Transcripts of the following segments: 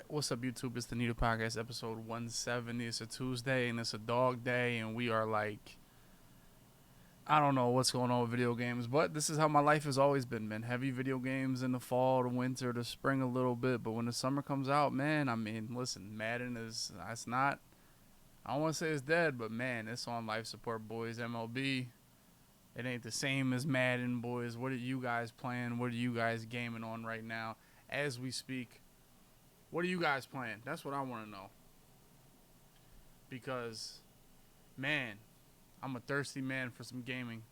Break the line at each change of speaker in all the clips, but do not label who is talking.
What's up, YouTube? It's the Needle Podcast, episode 170. It's a Tuesday and it's a dog day, and we are like, I don't know what's going on with video games, but this is how my life has always been, man. Heavy video games in the fall, the winter, the spring a little bit, but when the summer comes out, man, I mean, listen, Madden it's not, I don't want to say it's dead, but man, it's on life support, boys. MLB, it ain't the same as Madden, boys. What are you guys playing? What are you guys gaming on right now as we speak? What are you guys playing? That's what I want to know. Because, man, I'm a thirsty man for some gaming,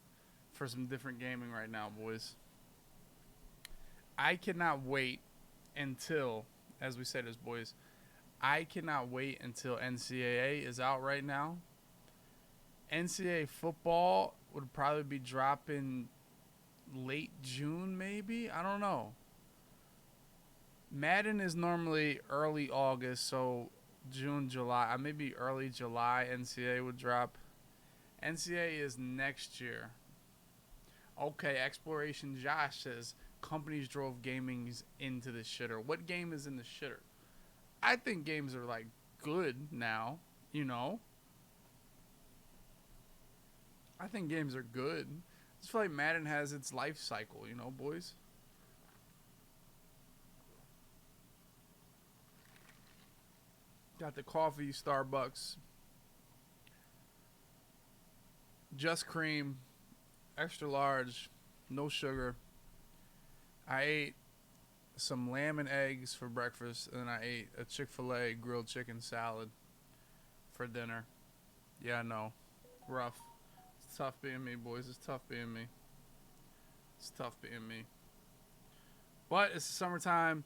for some different gaming right now, boys. I cannot wait until, as we say this, boys, I cannot wait until NCAA is out right now. NCAA football would probably be dropping late June, maybe? I don't know. Madden is normally early August, so June, July, maybe early July NCAA would drop. NCAA is next year. Okay, Exploration Josh says companies drove gaming into the shitter. What game is in the shitter? I think games are like good now, you know. I think games are good. I just feel like Madden has its life cycle, you know, boys. Got the coffee, Starbucks, just cream, extra large, no sugar. I ate some lamb and eggs for breakfast, and then I ate a Chick-fil-A grilled chicken salad for dinner. Yeah, I know. Rough. It's tough being me, boys. It's tough being me. It's tough being me. But it's summertime.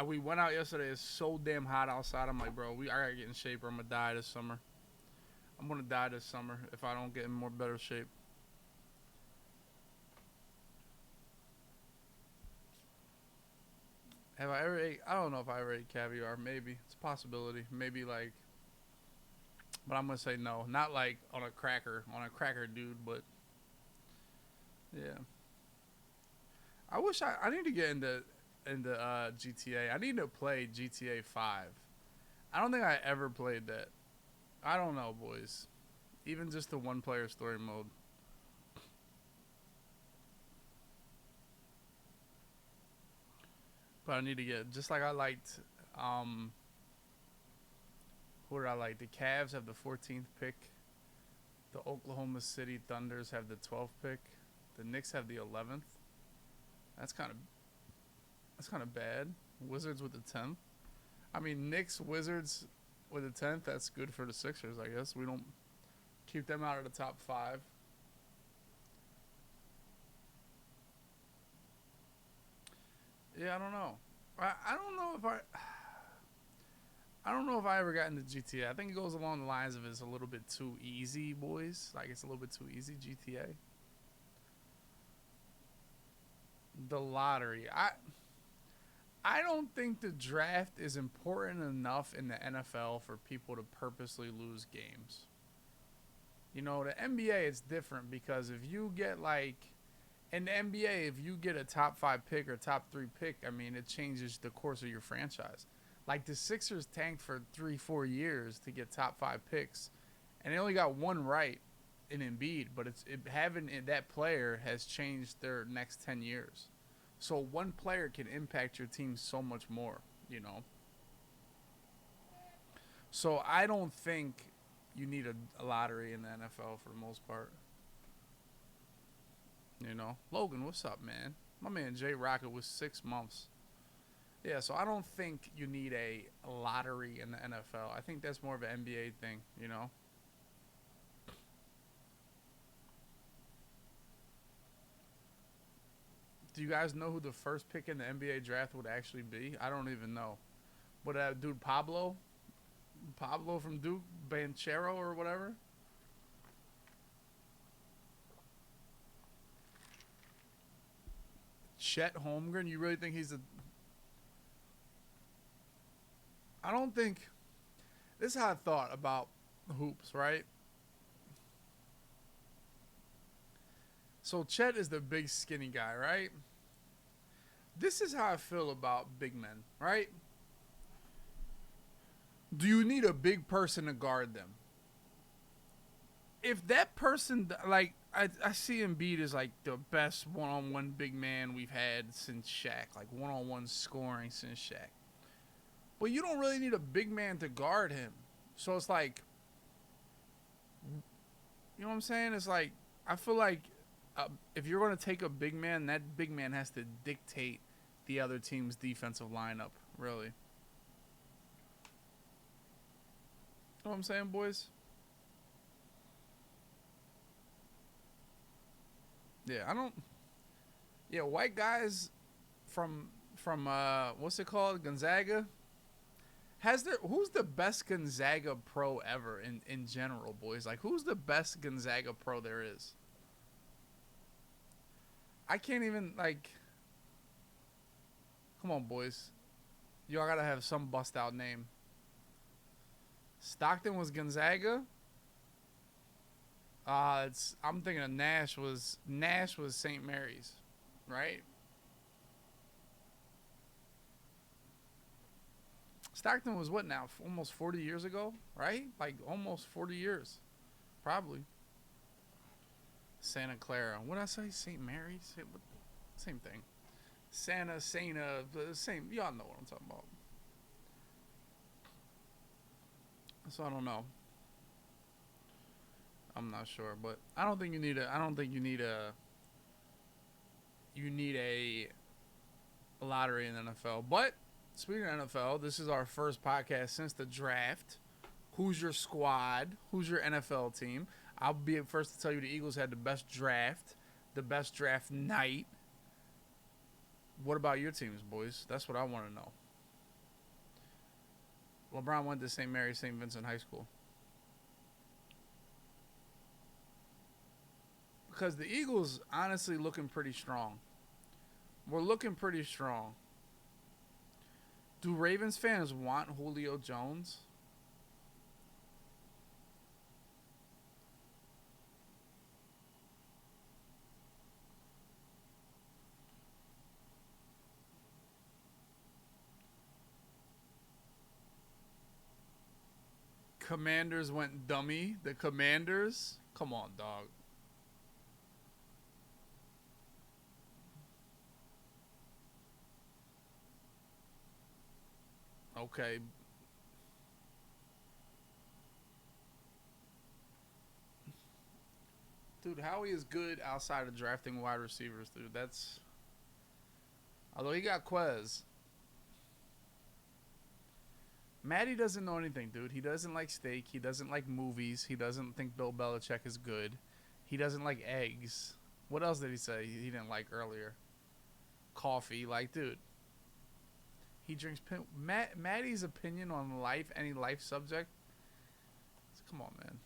We went out yesterday. It's so damn hot outside. I'm like, bro, I gotta get in shape or I'm gonna die this summer. I'm gonna die this summer if I don't get in more better shape. Have I ever ate? I don't know if I ever ate caviar. Maybe it's a possibility. Maybe like, but I'm gonna say no. Not like on a cracker, dude. But yeah, I need to get into GTA. I need to play GTA 5. I don't think I ever played that. I don't know, boys. Even just the one player story mode. But I need to get just like I liked. Um, who did I like? The Cavs have the 14th pick. The Oklahoma City Thunders have the 12th pick. The Knicks have the 11th. That's kind of bad. Wizards with the 10th. I mean, Knicks Wizards with the 10th. That's good for the Sixers, I guess. We don't keep them out of the top 5. Yeah, I don't know. I don't know if I don't know if I ever got into GTA. I think it goes along the lines of it's a little bit too easy, boys. Like it's a little bit too easy, GTA. The lottery. I don't think the draft is important enough in the NFL for people to purposely lose games. You know, the NBA is different because if you get like in the NBA, if you get a top 5 pick or top 3 pick, I mean, it changes the course of your franchise. Like the Sixers tanked for 3-4 years to get top 5 picks, and they only got one right in Embiid, but having that player has changed their next 10 years. So one player can impact your team so much more, you know. So I don't think you need a lottery in the NFL for the most part. You know, Logan, what's up, man? My man Jay Rocket was 6 months. Yeah, so I don't think you need a lottery in the NFL. I think that's more of an NBA thing. You know, do you guys know who the first pick in the NBA draft would actually be? I don't even know. What that dude Pablo from Duke, Banchero or whatever? Chet Holmgren. You really think he's a? I don't think. This is how I thought about hoops, right? So Chet is the big skinny guy, right? This is how I feel about big men, right? Do you need a big person to guard them? If that person, like, I see Embiid as like the best one-on-one big man we've had since Shaq, like one-on-one scoring since Shaq. But you don't really need a big man to guard him. So it's like, you know what I'm saying? It's like, I feel like if you're going to take a big man, that big man has to dictate the other team's defensive lineup, really. You know what I'm saying, boys? Yeah, I don't. Yeah, white guys from what's it called, Gonzaga. Who's the best Gonzaga pro ever in general, boys? Like, who's the best Gonzaga pro there is? I can't even, like. Come on, boys. Y'all gotta have some bust out name. Stockton was Gonzaga. It's I'm thinking of Nash was St. Mary's, right? Stockton was what now? Almost 40 years ago, right? Like almost 40 years, probably. Santa Clara. What did I say? St. Mary's. Same thing. Santa, same. Y'all know what I'm talking about. So I don't know. I'm not sure, but I don't think you need a. I don't think you need a. You need a lottery in the NFL. But speaking of NFL, this is our first podcast since the draft. Who's your squad? Who's your NFL team? I'll be first to tell you the Eagles had the best draft night. What about your teams, boys? That's what I want to know. LeBron went to St. Mary St. Vincent High School. Because the Eagles honestly looking pretty strong. We're looking pretty strong. Do Ravens fans want Julio Jones? Commanders went dummy. The Commanders? Come on, dog. Okay. Dude, Howie is good outside of drafting wide receivers, dude. That's. Although he got Quez. Matty doesn't know anything, dude. He doesn't like steak. He doesn't like movies. He doesn't think Bill Belichick is good. He doesn't like eggs. What else did he say he didn't like earlier? Coffee. Like, dude. He drinks. Matty's opinion on life, any life subject. Come on, man.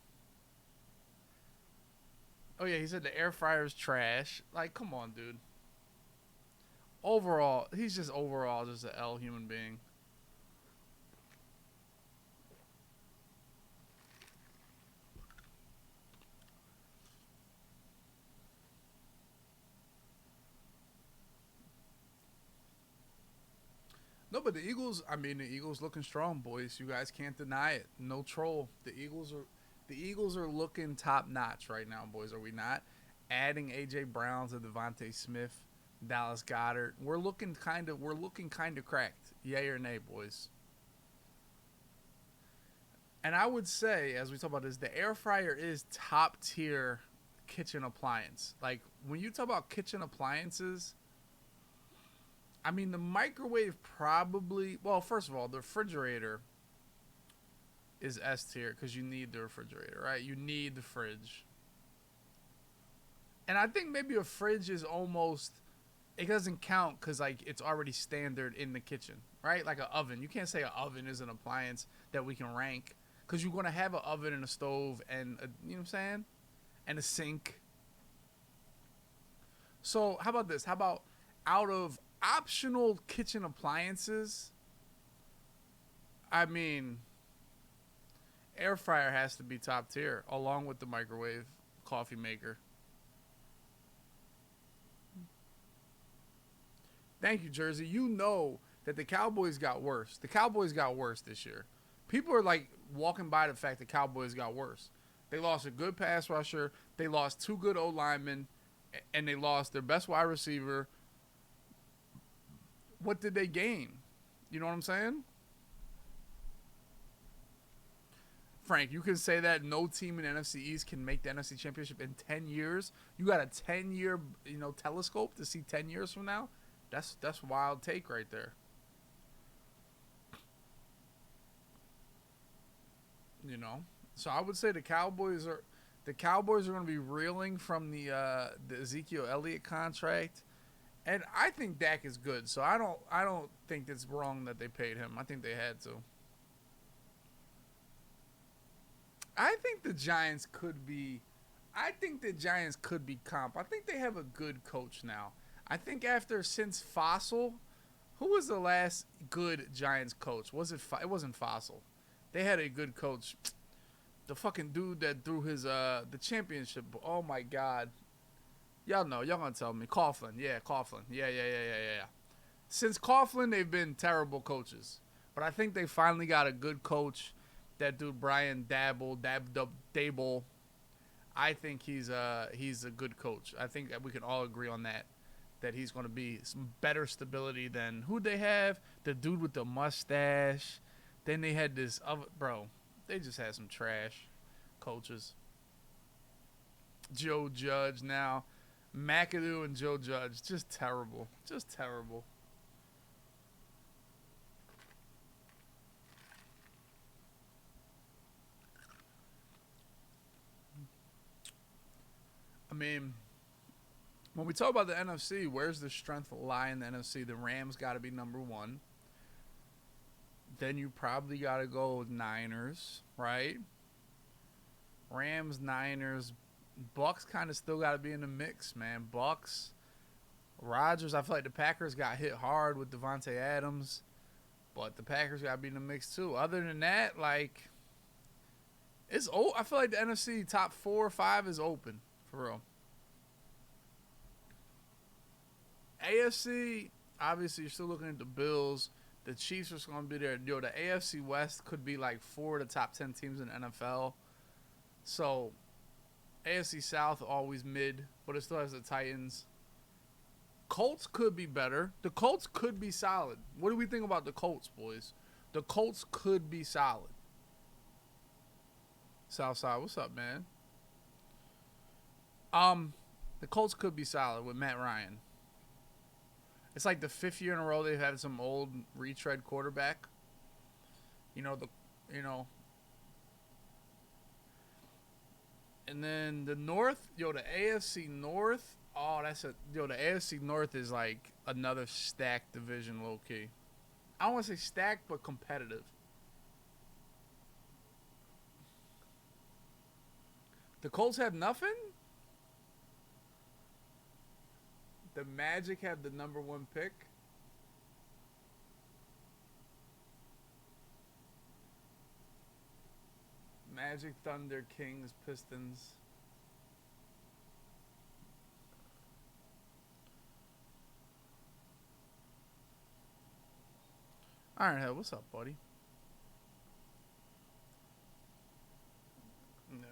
Oh, yeah, he said the air fryer's trash. Like, come on, dude. Overall, he's just overall just an L human being. No, but the Eagles looking strong, boys. You guys can't deny it. No troll. The Eagles are looking top notch right now, boys. Are we not? Adding AJ Brown to Devontae Smith, Dallas Goddard. We're looking kind of cracked. Yay or nay, boys. And I would say, as we talk about this, the air fryer is top tier kitchen appliance. Like when you talk about kitchen appliances, I mean, the microwave probably. Well, first of all, the refrigerator is S tier because you need the refrigerator, right? You need the fridge, and I think maybe a fridge is almost. It doesn't count because like it's already standard in the kitchen, right? Like an oven. You can't say an oven is an appliance that we can rank because you're gonna have an oven and a stove and you know what I'm saying, and a sink. So how about this? How about out of optional kitchen appliances? I mean, air fryer has to be top tier, along with the microwave, coffee maker. Thank you, Jersey. You know that the Cowboys got worse. The Cowboys got worse this year. People are like walking by the fact the Cowboys got worse. They lost a good pass rusher. They lost two good O linemen, and they lost their best wide receiver. What did they gain? You know what I'm saying? Frank, you can say that no team in the NFC East can make the NFC Championship in 10 years. You got a 10-year, telescope to see 10 years from now. That's wild take right there. So I would say the Cowboys are going to be reeling from the Ezekiel Elliott contract, and I think Dak is good. So I don't think it's wrong that they paid him. I think they had to. I think the Giants could be. I think the Giants could be comp. I think they have a good coach now. I think since Fossil, who was the last good Giants coach? It wasn't Fossil. They had a good coach. The fucking dude that threw his the championship. Oh my god. Y'all know. Y'all gonna tell me. Coughlin. Yeah, Coughlin. Yeah. Since Coughlin, they've been terrible coaches. But I think they finally got a good coach. That dude Brian Dable. I think he's a good coach. I think we can all agree on that. That he's going to be some better stability than who they have. The dude with the mustache. Then they had this other bro. They just had some trash coaches. Joe Judge now. McAdoo and Joe Judge. Just terrible. Just terrible. I mean, when we talk about the NFC, where's the strength lie in the NFC? The Rams got to be number one. Then you probably got to go with Niners, right? Rams, Niners, Bucks kind of still got to be in the mix, man. Bucks, Rodgers. I feel like the Packers got hit hard with Devontae Adams, but the Packers got to be in the mix too. Other than that, like, I feel like the NFC top 4 or 5 is open for real. AFC, obviously, you're still looking at the Bills. The Chiefs are going to be there. The AFC West could be like 4 of the top 10 teams in the NFL. So, AFC South always mid, but it still has the Titans. Colts could be better. The Colts could be solid. What do we think about the Colts, boys? The Colts could be solid. Southside, what's up, man? The Colts could be solid with Matt Ryan. It's like the 5th year in a row they've had some old retread quarterback. And then the North, the AFC North. Oh, the AFC North is like another stacked division, low key. I don't want to say stacked, but competitive. The Colts have nothing. The Magic have the number 1 pick. Magic, Thunder, Kings, Pistons. Ironhead, what's up, buddy? No.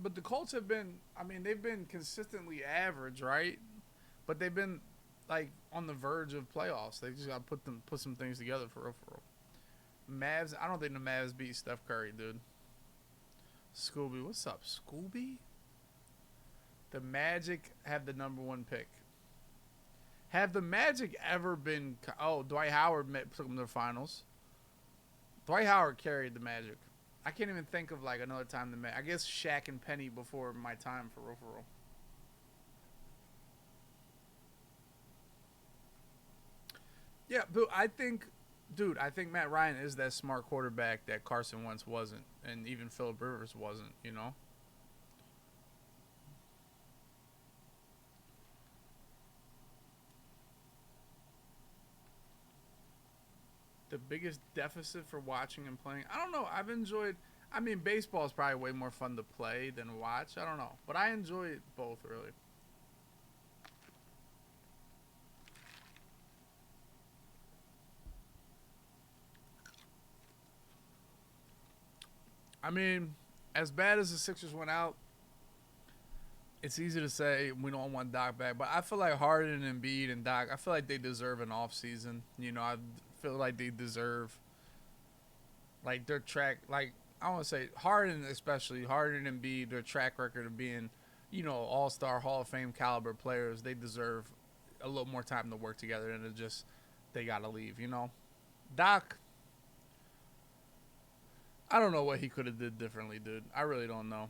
But the Colts have been, they've been consistently average, right? But they've been, like, on the verge of playoffs. They just got to put some things together for real. Mavs, I don't think the Mavs beat Steph Curry, dude. Scooby, what's up, Scooby? The Magic have the number 1 pick. Have the Magic ever been... Oh, Dwight Howard took them to the finals. Dwight Howard carried the Magic. I can't even think of, like, another time the Magic... I guess Shaq and Penny before my time, for real. Yeah, but I think Matt Ryan is that smart quarterback that Carson Wentz wasn't, and even Phillip Rivers wasn't, The biggest deficit for watching and playing? I don't know. I've enjoyed... baseball is probably way more fun to play than watch. I don't know. But I enjoy both, really. I mean, as bad as the Sixers went out, it's easy to say we don't want Doc back, but I feel like Harden and Embiid and Doc, I feel like they deserve an off season. You know, I feel like they deserve like their track. Like I want to say Harden, especially Harden and Embiid, their track record of being, All Star, Hall of Fame caliber players. They deserve a little more time to work together, and it just they gotta leave. Doc, I don't know what he could have did differently, dude. I really don't know.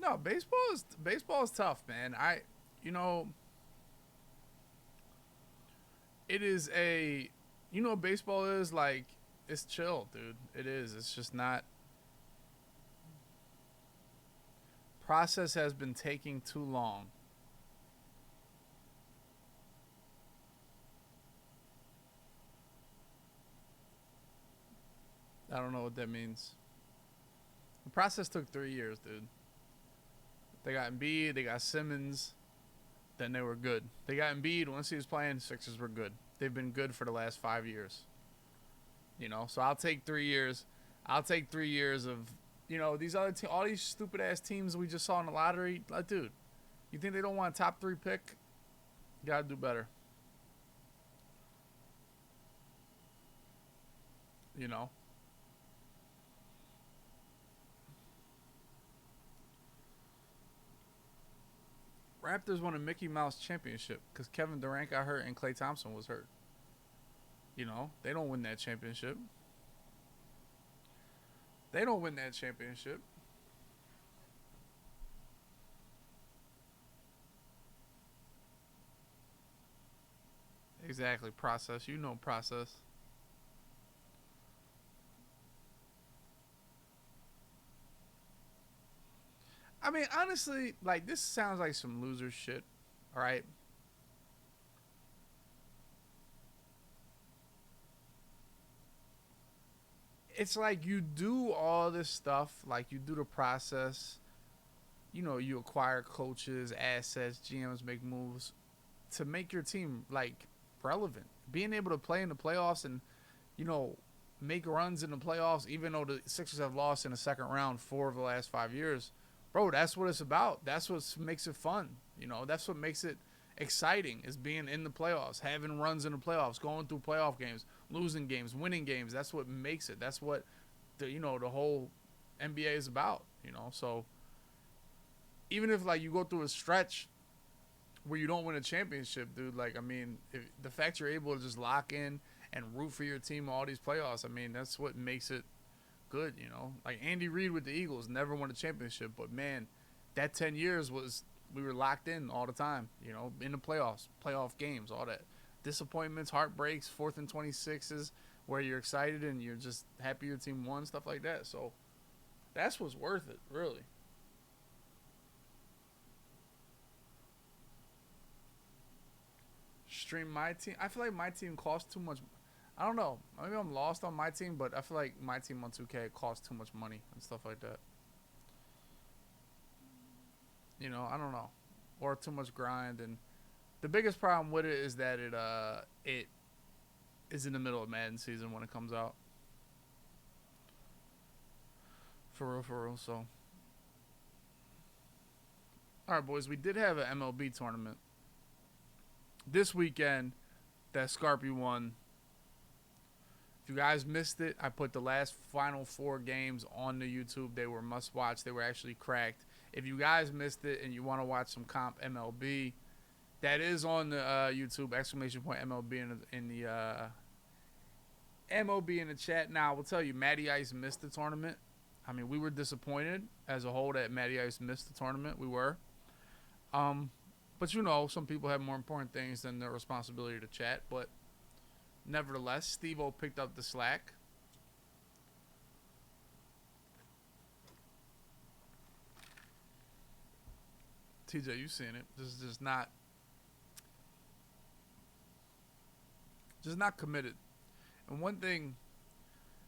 No, baseball is tough, man. You know, it is a, baseball is like it's chill, dude. It is. It's just not. Process has been taking too long. I don't know what that means. The process took 3 years, dude. They got Embiid, they got Simmons, then they were good. They got Embiid once he was playing. Sixers were good. They've been good for the last 5 years. So I'll take 3 years. I'll take 3 years of these all these stupid ass teams we just saw in the lottery. Like, dude, you think they don't want a top three pick? You gotta do better. You know. Raptors won a Mickey Mouse championship because Kevin Durant got hurt and Klay Thompson was hurt. They don't win that championship. They don't win that championship. Exactly. Process. Process. I mean, honestly, like this sounds like some loser shit. All right. It's like you do all this stuff, like you do the process. You acquire coaches, assets, GMs make moves to make your team like relevant. Being able to play in the playoffs and you know make runs in the playoffs, even though the Sixers have lost in the second round 4 of the last 5 years, bro. That's what it's about. That's what makes it fun. That's what makes it exciting is being in the playoffs, having runs in the playoffs, going through playoff games, losing games, winning games. That's what makes it. That's what the whole NBA is about. So even if like you go through a stretch where you don't win a championship, dude, like I mean, the fact you're able to just lock in and root for your team all these playoffs, I mean, that's what makes it good. Like Andy Reid with the Eagles never won a championship, but man, that 10 years was we were locked in all the time. In the playoffs, playoff games, all that disappointments, heartbreaks, 4th and 26s, where you're excited and you're just happy your team won, stuff like that. So that's what's worth it, really. Stream my team. I feel like my team costs too much. I don't know. Maybe I'm lost on my team, but I feel like my team on 2K costs too much money and stuff like that. I don't know, or too much grind. And the biggest problem with it is that it is in the middle of Madden season when it comes out. For real, for real. So, all right, boys, we did have an MLB tournament this weekend that Scarpy won. If you guys missed it, I put the last final 4 games on the YouTube. They were must watch. They were actually cracked. If you guys missed it and you want to watch some comp MLB, that is on the YouTube exclamation point MLB in the MLB in the chat. Now I will tell you, Matty Ice missed the tournament. I mean, we were disappointed as a whole that Matty Ice missed the tournament. We were. Um, but some people have more important things than their responsibility to chat. But nevertheless, Steve-O picked up the slack. TJ, you seen it? This is just not committed. And one thing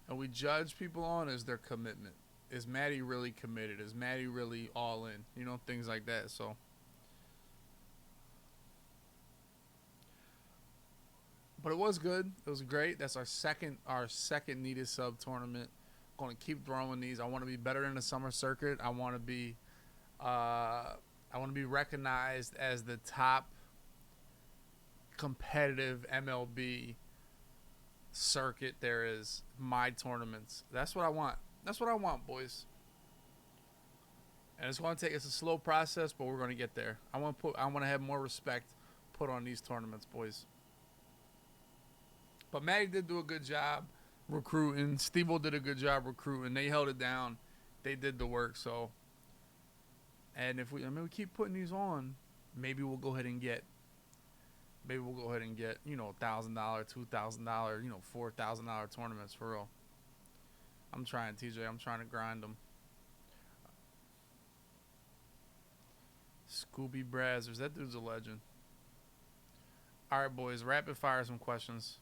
that we judge people on is their commitment. Is Maddie really committed? Is Maddie really all in? Things like that. So But it was good. It was great. That's our second needed sub tournament. Going to keep throwing these. I want to be better in the summer circuit. I want to be recognized as the top competitive MLB circuit there is. My tournaments. That's what I want. That's what I want, boys. And it's going to take. It's a slow process, but we're going to get there. I want to have more respect put on these tournaments, boys. But Maddie did do a good job recruiting. Steve-O did a good job recruiting. They held it down. They did the work. So, and if we keep putting these on, maybe we'll go ahead and get $1,000, $2,000, $4,000 tournaments for real. I'm trying, TJ. I'm trying to grind them. Scooby Brazzers. That dude's a legend. All right, boys. Rapid fire some questions.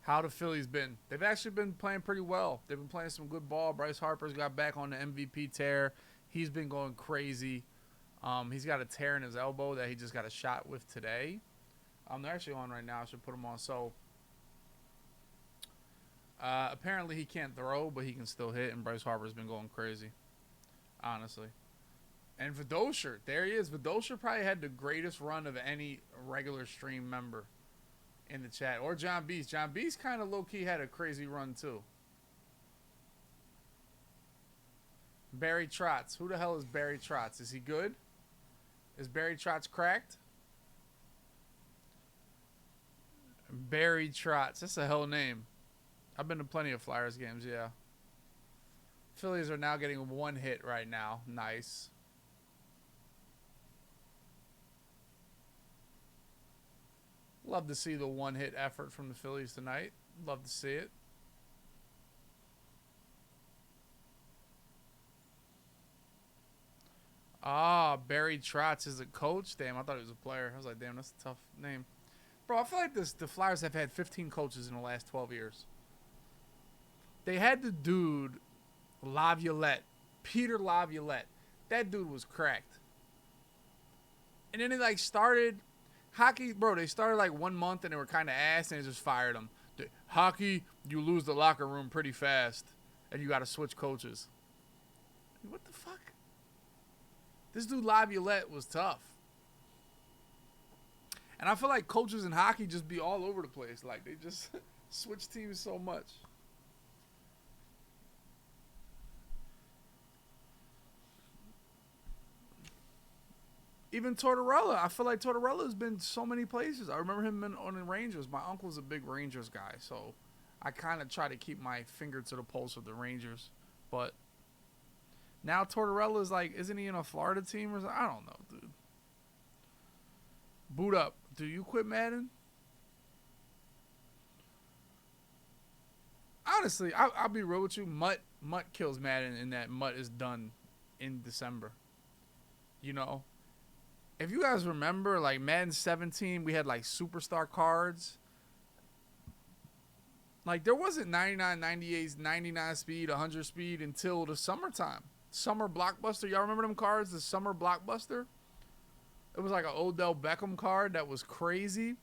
How the Phillies been? They've actually been playing pretty well. They've been playing some good ball. Bryce Harper's got back on the MVP tear. He's been going crazy. He's got a tear in his elbow that he just got a shot with today. They're actually on right now. I should put them on. So, apparently he can't throw, but he can still hit, and Bryce Harper's been going crazy, honestly. And Vidosher, there he is. Vidosher probably had the greatest run of any regular stream member in the chat. Or John Beast. John Beast kind of low-key had a crazy run, too. Barry Trotz. Who the hell is Barry Trotz? Is he good? Is Barry Trotz cracked? Barry Trotz. That's a hell name. I've been to plenty of Flyers games, yeah. Phillies are now getting one hit right now. Nice. Love to see the one-hit effort from the Phillies tonight. Love to see it. Barry Trotz is a coach? Damn, I thought he was a player. I was like, damn, that's a tough name. Bro, I feel like the Flyers have had 15 coaches in the last 12 years. They had the dude, Laviolette, Peter Laviolette. That dude was cracked. And then they, started hockey. Bro, they started, 1 month, and they were kind of ass, and they just fired him. Hockey, you lose the locker room pretty fast, and you got to switch coaches. What the fuck? This dude Laviolette was tough. And I feel like coaches in hockey just be all over the place. Like, they just switch teams so much. Even Tortorella. I feel like Tortorella's been so many places. I remember him on the Rangers. My uncle's a big Rangers guy, so I kind of try to keep my finger to the pulse of the Rangers. But now Tortorella's isn't he in a Florida team or something? I don't know, dude. Boot up. Do you quit Madden? Honestly, I'll be real with you. Mutt kills Madden, and that Mutt is done in December. If you guys remember, Madden 17, we had superstar cards. There wasn't 99, 98, 99 speed, 100 speed until the summertime. Summer Blockbuster. Y'all remember them cards? The Summer Blockbuster? It was like an Odell Beckham card that was crazy.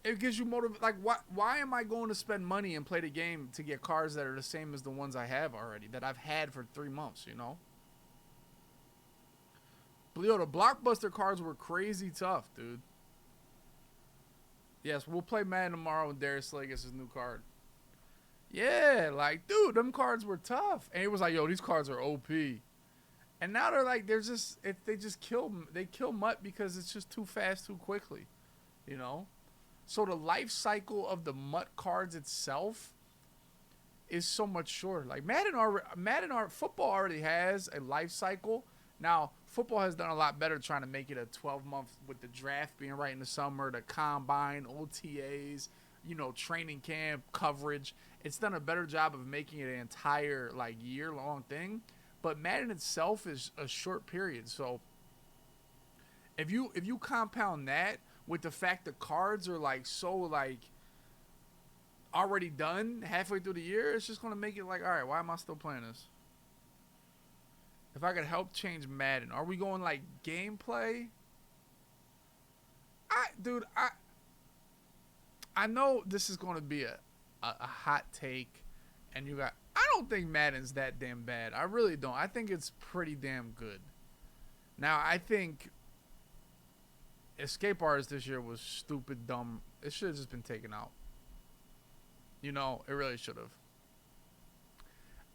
It gives you motivation. Why am I going to spend money and play the game to get cards that are the same as the ones I have already, that I've had for 3 months, But, the Blockbuster cards were crazy tough, dude. Yes, we'll play Madden tomorrow when Darius Slay gets his new card. Yeah, dude, them cards were tough. And it was yo, these cards are OP. And now they kill Mutt because it's just too fast, too quickly, So the life cycle of the Mutt cards itself is so much shorter. Football already has a life cycle. Now, football has done a lot better trying to make it a 12-month with the draft being right in the summer, the combine, OTAs, training camp, coverage. It's done a better job of making it an entire, year-long thing. But Madden itself is a short period. So if you compound that with the fact the cards are, already done halfway through the year, it's just going to make it all right, why am I still playing this? If I could help change Madden, are we going gameplay? I know this is going to be a hot take, and you got. I don't think Madden's that damn bad. I really don't. I think it's pretty damn good. Now, I think Escape Artist this year was stupid, dumb. It should have just been taken out. It really should have.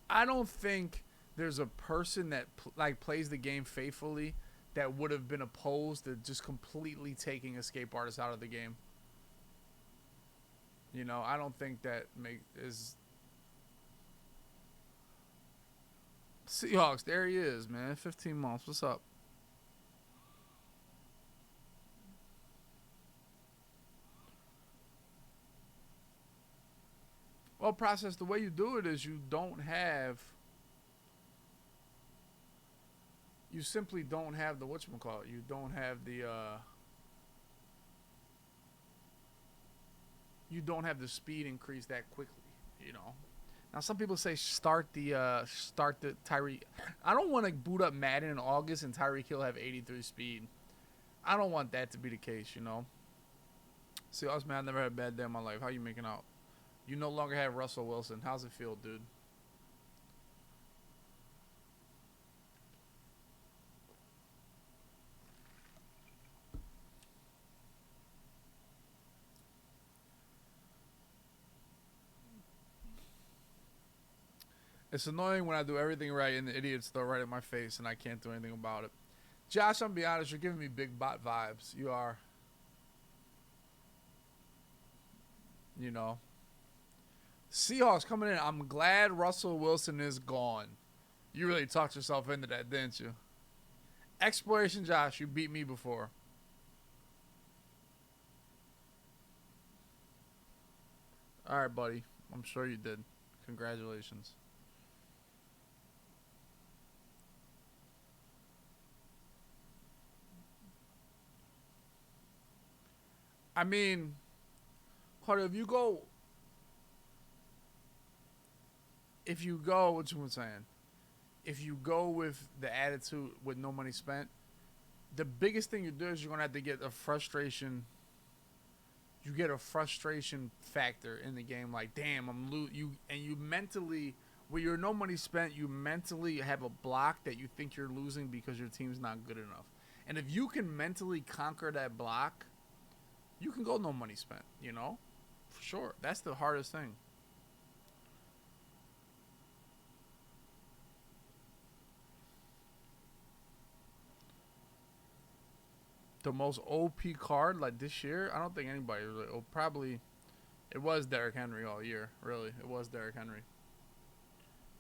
I don't think there's a person that like plays the game faithfully that would have been opposed to just completely taking Escape Artist out of the game. I don't think that is Seahawks. There he is, man. 15 months. What's up? Well, process. The way you do it is you don't have. You simply don't have the whatchamacallit. You don't have the. You don't have the speed increase that quickly. You know. Now some people say start the Tyreek. I don't want to boot up Madden in August and Tyreek Hill have 83 speed. I don't want that to be the case. See, us man, I never had a bad day in my life. How you making out? You no longer have Russell Wilson. How's it feel, dude? It's annoying when I do everything right and the idiots throw right at my face and I can't do anything about it. Josh, I'm gonna be honest, you're giving me big bot vibes. You are. You know. Seahawks coming in. I'm glad Russell Wilson is gone. You really talked yourself into that, didn't you? Exploration Josh, you beat me before. All right, buddy. I'm sure you did. Congratulations. I mean, Carter, if you go, what you were saying, if you go with the attitude with no money spent, the biggest thing you do is you're gonna have to get a frustration. You get a frustration factor in the game, like damn, you mentally, with your no money spent, you mentally have a block that you think you're losing because your team's not good enough. And if you can mentally conquer that block, you can go no money spent. For sure. That's the hardest thing. The most OP card like this year, I don't think anybody really. Oh, probably it was Derrick Henry all year. Really, it was Derrick Henry.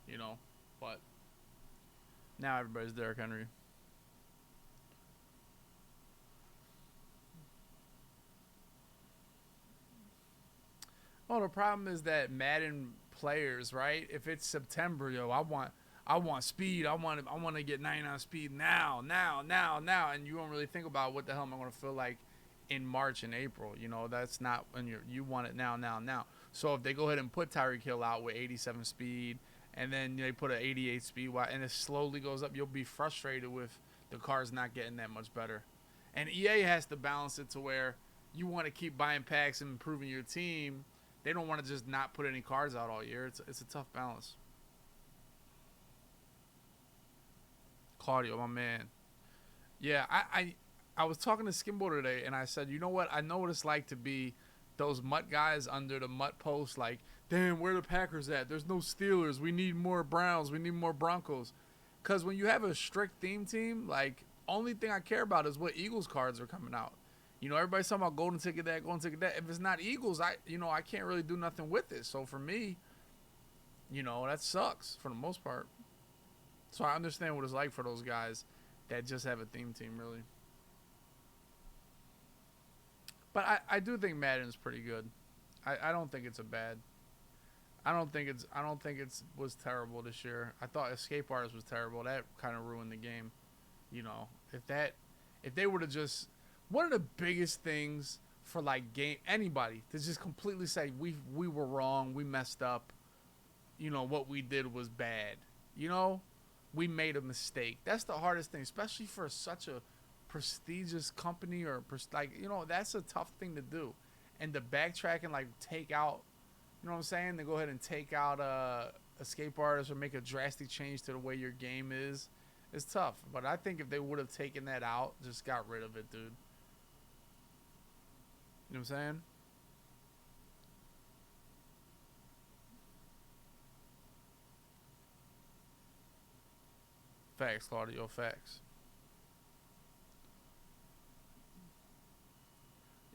You know, but now everybody's Derrick Henry. Oh, the problem is that Madden players, right? If it's September, yo, I want speed. I want to get 99 speed now, now, now, now, and you don't really think about what the hell am I going to feel like in March and April. That's not when you want it now, now, now. So if they go ahead and put Tyreek Hill out with 87 speed, and then they put an 88 speed, and it slowly goes up, you'll be frustrated with the cars not getting that much better. And EA has to balance it to where you want to keep buying packs and improving your team. They don't want to just not put any cards out all year. It's a tough balance. Claudio, my man. Yeah, I was talking to Skimbo today, and I said, you know what? I know what it's like to be those Mutt guys under the Mutt post. Like, damn, where the Packers at? There's no Steelers. We need more Browns. We need more Broncos. Because when you have a strict theme team, like, only thing I care about is what Eagles cards are coming out. Everybody's talking about golden ticket that, golden ticket that. If it's not Eagles, I can't really do nothing with it. So for me, that sucks for the most part. So I understand what it's like for those guys that just have a theme team, really. But I do think Madden's pretty good. I don't think it's a bad. I don't think it's was terrible this year. I thought Escape Artist was terrible. That kind of ruined the game. If they were to just one of the biggest things for like game anybody to just completely say we were wrong, we messed up. What we did was bad. You know, we made a mistake. That's the hardest thing, especially for such a prestigious company or that's a tough thing to do. and the backtrack and like take out, you know what I'm saying? They go ahead and take out escape artists or make a drastic change to the way your game is. It's tough, but I think if they would have taken that out, just got rid of it, dude. You know what I'm saying? Facts, Claudio, facts.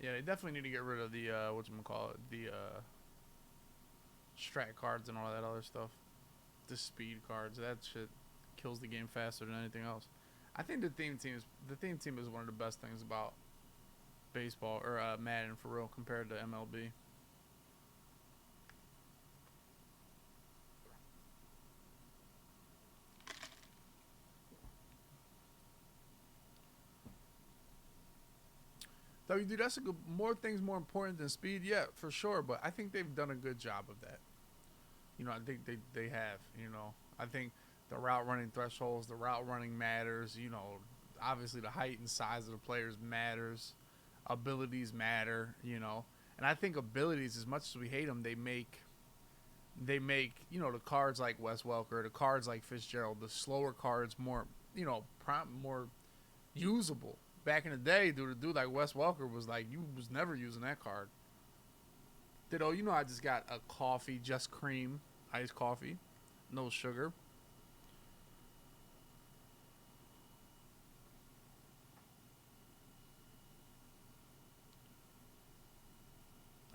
Yeah, they definitely need to get rid of the what you call it, the strat cards and all that other stuff. The speed cards, that shit kills the game faster than anything else. I think the theme team is one of the best things about baseball or Madden for real compared to MLB. WD, that's a good. More things more important than speed, yeah, for sure. But I think they've done a good job of that. You know, I think they have. You know, I think the route running thresholds, the route running matters. You know, obviously the height and size of the players matters. Abilities matter. You know, and I think abilities, as much as we hate them, they make you know the cards like Wes Welker, the cards like Fitzgerald, the slower cards more you know more usable. Back in the day, dude, a dude like Wes Welker was like you was never using that card. Ditto, you know I just got a coffee, just cream, iced coffee, no sugar.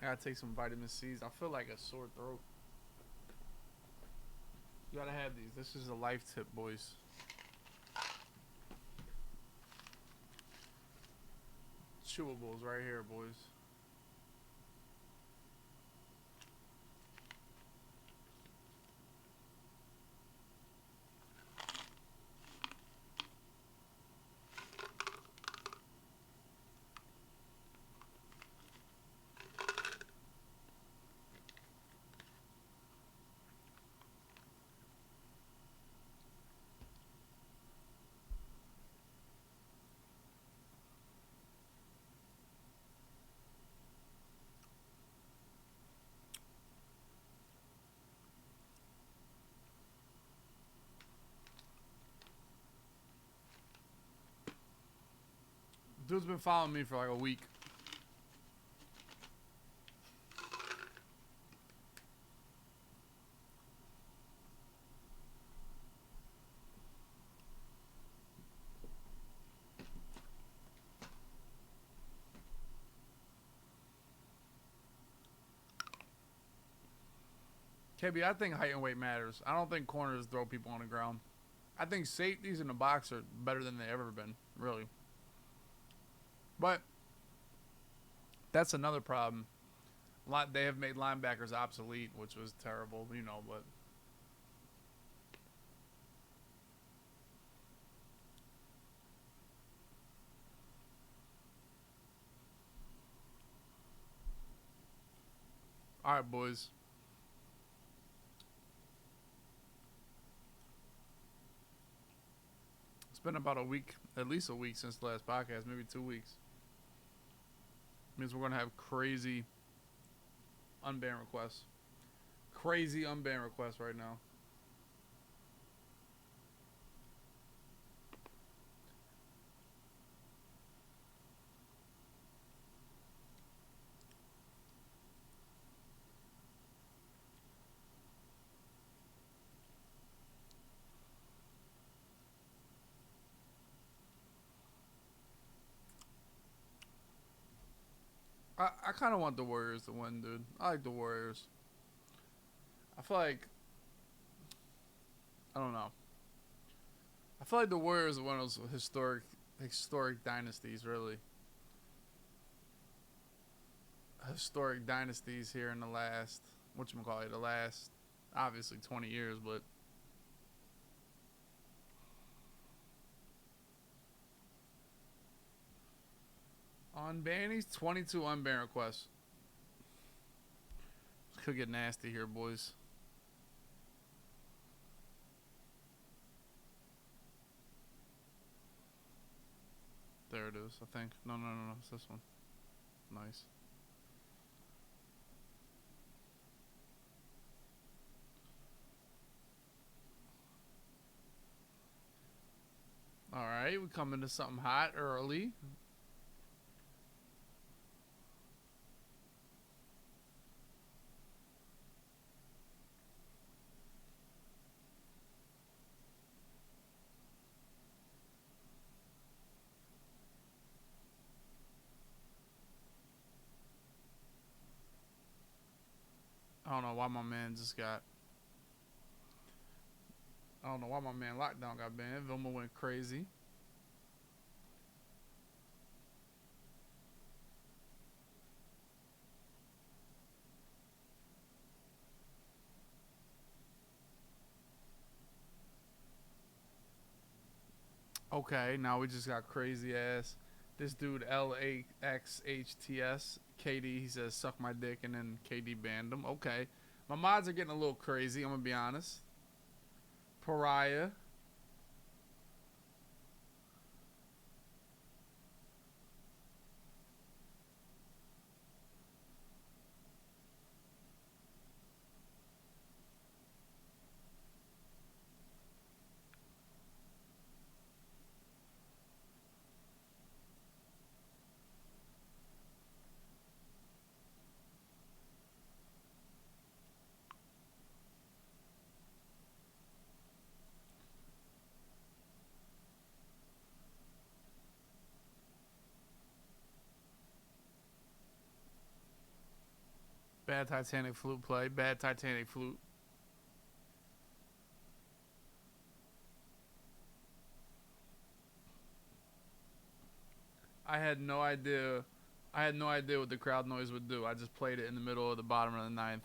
I gotta take some vitamin C's. I feel like a sore throat. You gotta have these. This is a life tip, boys. Chewables right here, boys. Dude's been following me for like a week. KB, I think height and weight matters. I don't think corners throw people on the ground. I think safeties in the box are better than they've ever been, really. But that's another problem. They have made linebackers obsolete, which was terrible, you know. But all right, boys. It's been about a week, at least a week since the last podcast, maybe 2 weeks. Means we're gonna have crazy unban requests. Crazy unban requests right now. I kind of want the Warriors to win, dude. I like the Warriors. I feel like I don't know. I feel like the Warriors are one of those historic dynasties, really. Historic dynasties here in the last whatchamacallit, the last obviously 20 years, but on Banny's 22 unban requests. Could get nasty here, boys. There it is, I think. No, it's this one. Nice. right, we come into something hot early. I don't know why my man just got. I don't know why my man Lockdown got banned. Vilma went crazy. Okay, now we just got crazy ass. This dude LAXHTS KD. He says suck my dick, and then KD banned him. Okay, my mods are getting a little crazy. I'm gonna be honest. Pariah. Bad Titanic flute play. Bad Titanic flute. I had no idea. I had no idea what the crowd noise would do. I just played it in the middle of the bottom of the ninth.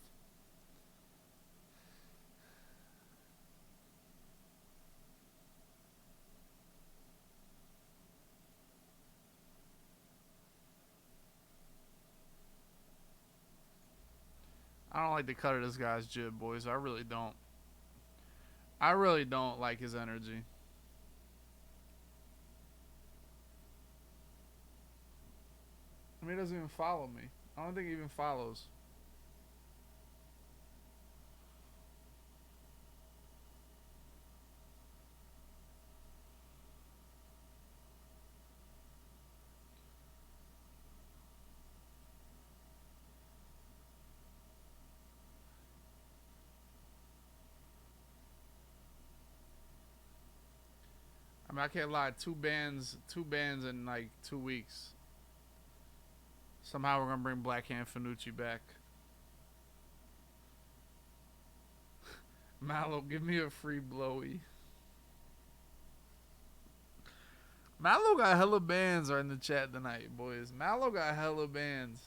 I don't like the cut of this guy's jib, boys. I really don't. I really don't like his energy. I mean, he doesn't even follow me. I don't think he even follows. I mean, I can't lie. Two bands in like 2 weeks. Somehow we're gonna bring Blackhand Fanucci back. Mallow, give me a free blowy. Mallow got hella bands are in the chat tonight, boys. Mallow got hella bands.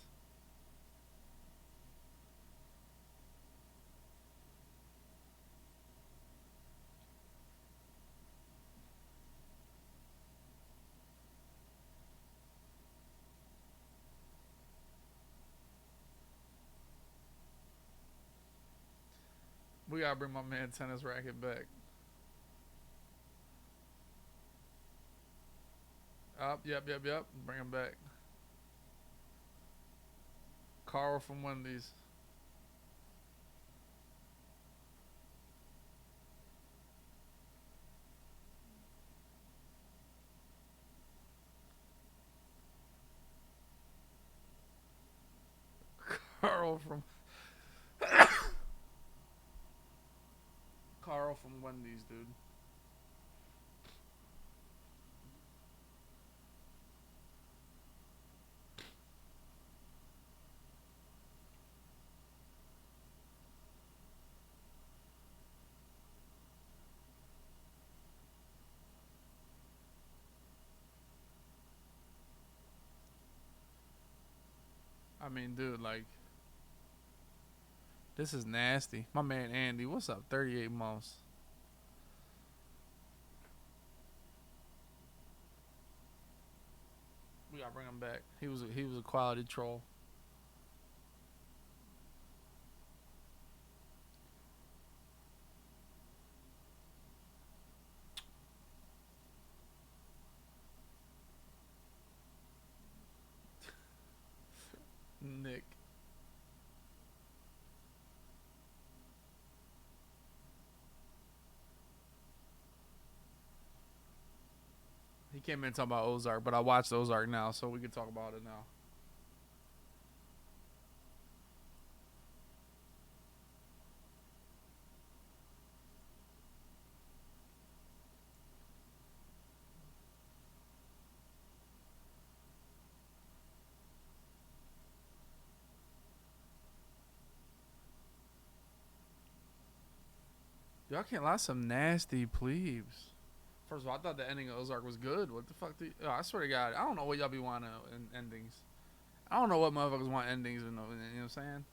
We gotta bring my man Tennis Racket back. Up, yep. Bring him back. Carl from Wendy's. Carl from Carl from Wendy's, dude. I mean, dude, like, this is nasty. My man Andy, what's up? 38 months. We gotta bring him back. He was a quality troll. Nick. He came in talking about Ozark, but I watched Ozark now, so we can talk about it now. Y'all can't lie, some nasty plebes. First of all, I thought the ending of Ozark was good. What the fuck? I swear to God, I don't know what y'all be wanting in endings. I don't know what motherfuckers want endings. You know what I'm saying?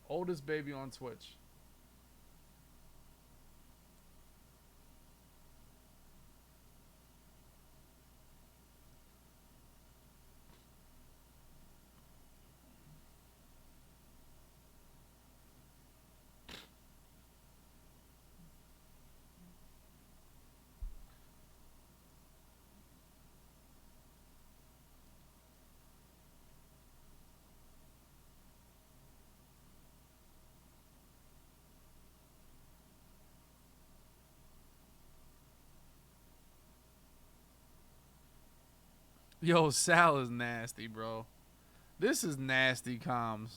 Oldest baby on Twitch. Yo, Sal is nasty, bro. This is nasty comms.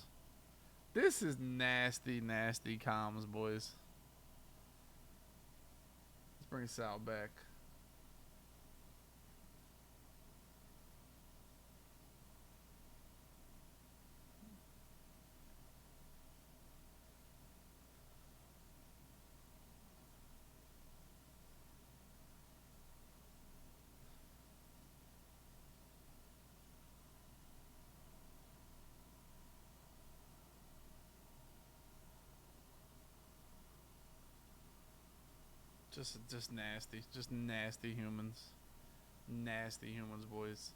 This is nasty, nasty comms, boys. Let's bring Sal back. Just nasty. Just nasty humans. Nasty humans, boys.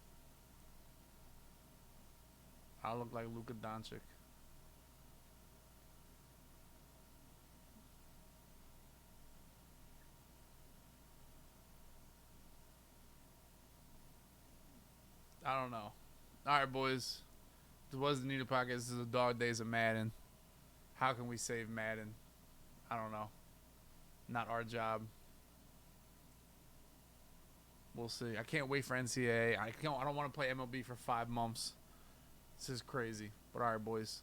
I look like Luka Doncic. I don't know. All right, boys. This was the Needed Podcast. This is the dog days of Madden. How can we save Madden? I don't know. Not our job. We'll see. I can't wait for NCAA. I don't want to play MLB for 5 months. This is crazy. But all right, boys.